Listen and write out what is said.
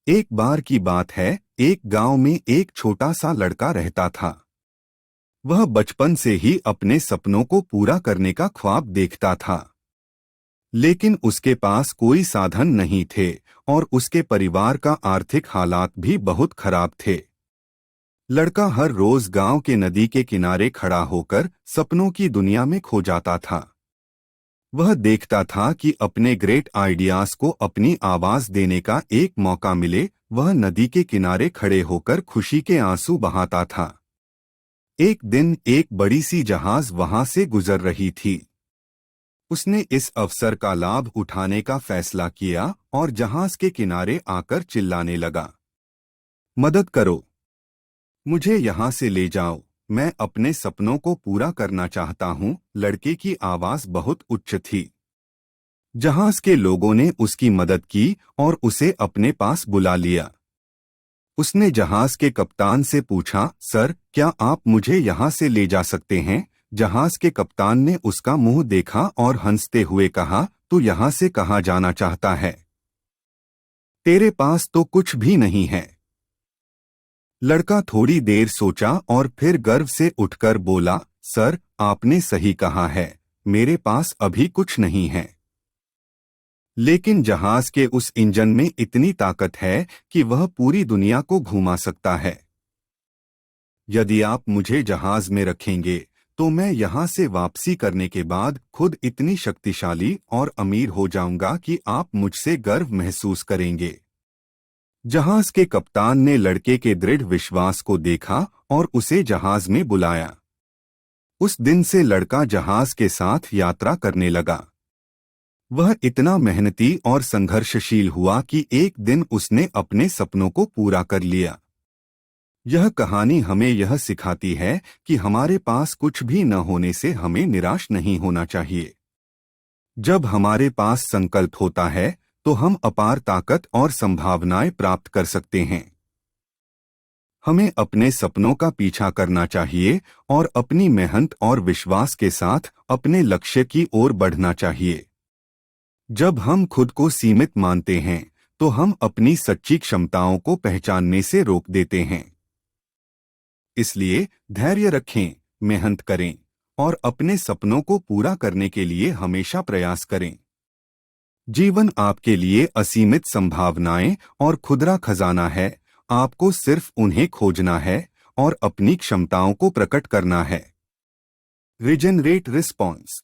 एक बार की बात है, एक गांव में एक छोटा सा लड़का रहता था। वह बचपन से ही अपने सपनों को पूरा करने का ख्वाब देखता था, लेकिन उसके पास कोई साधन नहीं थे और उसके परिवार का आर्थिक हालात भी बहुत खराब थे। लड़का हर रोज गांव के नदी के किनारे खड़ा होकर सपनों की दुनिया में खो जाता था। वह देखता था कि अपने ग्रेट आइडियाज को अपनी आवाज देने का एक मौका मिले। वह नदी के किनारे खड़े होकर खुशी के आंसू बहाता था। एक दिन एक बड़ी सी जहाज वहां से गुजर रही थी। उसने इस अवसर का लाभ उठाने का फैसला किया और जहाज के किनारे आकर चिल्लाने लगा, मदद करो, मुझे यहाँ से ले जाओ, मैं अपने सपनों को पूरा करना चाहता हूँ। लड़के की आवाज बहुत उच्च थी। जहाज के लोगों ने उसकी मदद की और उसे अपने पास बुला लिया। उसने जहाज के कप्तान से पूछा, सर, क्या आप मुझे यहाँ से ले जा सकते हैं? जहाज के कप्तान ने उसका मुंह देखा और हंसते हुए कहा, तू यहाँ से कहाँ जाना चाहता है? तेरे पास तो कुछ भी नहीं है। लड़का थोड़ी देर सोचा और फिर गर्व से उठकर बोला, सर, आपने सही कहा है, मेरे पास अभी कुछ नहीं है। लेकिन जहाज के उस इंजन में इतनी ताकत है कि वह पूरी दुनिया को घुमा सकता है। यदि आप मुझे जहाज में रखेंगे तो मैं यहाँ से वापसी करने के बाद खुद इतनी शक्तिशाली और अमीर हो जाऊंगा कि आप मुझसे गर्व महसूस करेंगे। जहाज के कप्तान ने लड़के के दृढ़ विश्वास को देखा और उसे जहाज में बुलाया। उस दिन से लड़का जहाज के साथ यात्रा करने लगा। वह इतना मेहनती और संघर्षशील हुआ कि एक दिन उसने अपने सपनों को पूरा कर लिया। यह कहानी हमें यह सिखाती है कि हमारे पास कुछ भी न होने से हमें निराश नहीं होना चाहिए। जब हमारे पास संकल्प होता है तो हम अपार ताकत और संभावनाएं प्राप्त कर सकते हैं। हमें अपने सपनों का पीछा करना चाहिए और अपनी मेहनत और विश्वास के साथ अपने लक्ष्य की ओर बढ़ना चाहिए। जब हम खुद को सीमित मानते हैं तो हम अपनी सच्ची क्षमताओं को पहचानने से रोक देते हैं। इसलिए धैर्य रखें, मेहनत करें और अपने सपनों को पूरा करने के लिए हमेशा प्रयास करें। जीवन आपके लिए असीमित संभावनाएं और खुदरा खजाना है। आपको सिर्फ उन्हें खोजना है और अपनी क्षमताओं को प्रकट करना है। Regenerate response.